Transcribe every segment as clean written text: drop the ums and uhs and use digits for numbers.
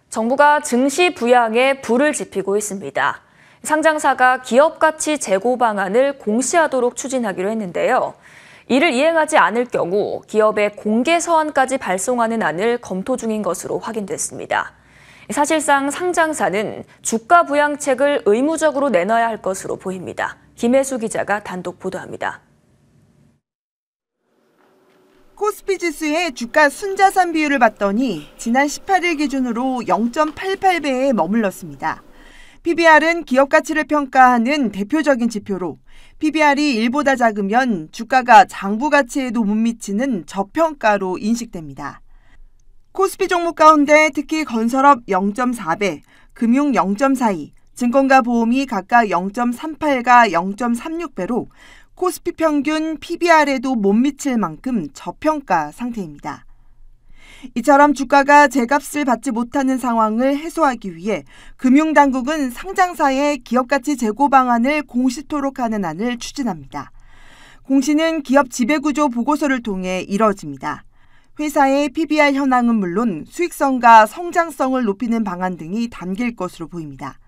정부가 증시 부양에 불을 지피고 있습니다. 상장사가 기업가치 재고 방안을 공시하도록 추진하기로 했는데요. 이를 이행하지 않을 경우 기업의 공개 서한까지 발송하는 안을 검토 중인 것으로 확인됐습니다. 사실상 상장사는 주가 부양책을 의무적으로 내놔야 할 것으로 보입니다. 김혜수 기자가 단독 보도합니다. 코스피 지수의 주가 순자산 비율을 봤더니 지난 18일 기준으로 0.88배에 머물렀습니다. PBR은 기업 가치를 평가하는 대표적인 지표로 PBR이 1보다 작으면 주가가 장부 가치에도 못 미치는 저평가로 인식됩니다. 코스피 종목 가운데 특히 건설업 0.4배, 금융 0.42, 증권과 보험이 각각 0.38과 0.36배로 코스피 평균 PBR에도 못 미칠 만큼 저평가 상태입니다. 이처럼 주가가 제값을 받지 못하는 상황을 해소하기 위해 금융당국은 상장사의 기업가치 재고 방안을 공시토록 하는 안을 추진합니다. 공시는 기업 지배구조 보고서를 통해 이뤄집니다. 회사의 PBR 현황은 물론 수익성과 성장성을 높이는 방안 등이 담길 것으로 보입니다.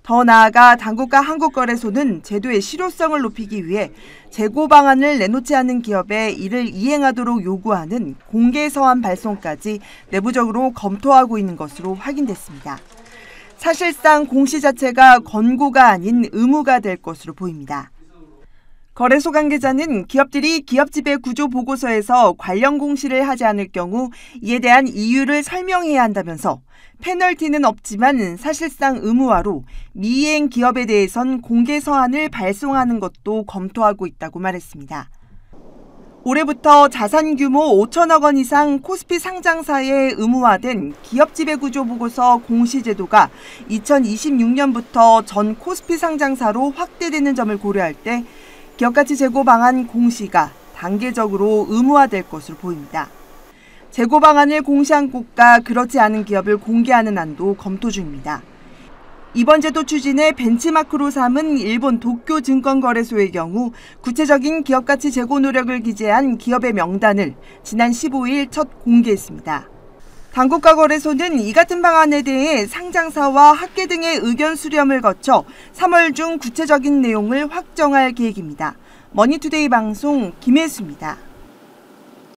더 나아가 당국과 한국거래소는 제도의 실효성을 높이기 위해 재고 방안을 내놓지 않은 기업에 이를 이행하도록 요구하는 공개 서한 발송까지 내부적으로 검토하고 있는 것으로 확인됐습니다. 사실상 공시 자체가 권고가 아닌 의무가 될 것으로 보입니다. 거래소 관계자는 기업들이 기업 지배 구조 보고서에서 관련 공시를 하지 않을 경우 이에 대한 이유를 설명해야 한다면서 페널티는 없지만 사실상 의무화로 미이행 기업에 대해선 공개 서한을 발송하는 것도 검토하고 있다고 말했습니다. 올해부터 자산 규모 5천억 원 이상 코스피 상장사에 의무화된 기업 지배 구조 보고서 공시 제도가 2026년부터 전 코스피 상장사로 확대되는 점을 고려할 때 기업가치 재고 방안 공시가 단계적으로 의무화될 것으로 보입니다. 재고 방안을 공시한 곳과 그렇지 않은 기업을 공개하는 안도 검토 중입니다. 이번 제도 추진의 벤치마크로 삼은 일본 도쿄 증권거래소의 경우 구체적인 기업가치 재고 노력을 기재한 기업의 명단을 지난 15일 첫 공개했습니다. 당국과 거래소는 이 같은 방안에 대해 상장사와 학계 등의 의견 수렴을 거쳐 3월 중 구체적인 내용을 확정할 계획입니다. 머니투데이 방송 김혜수입니다.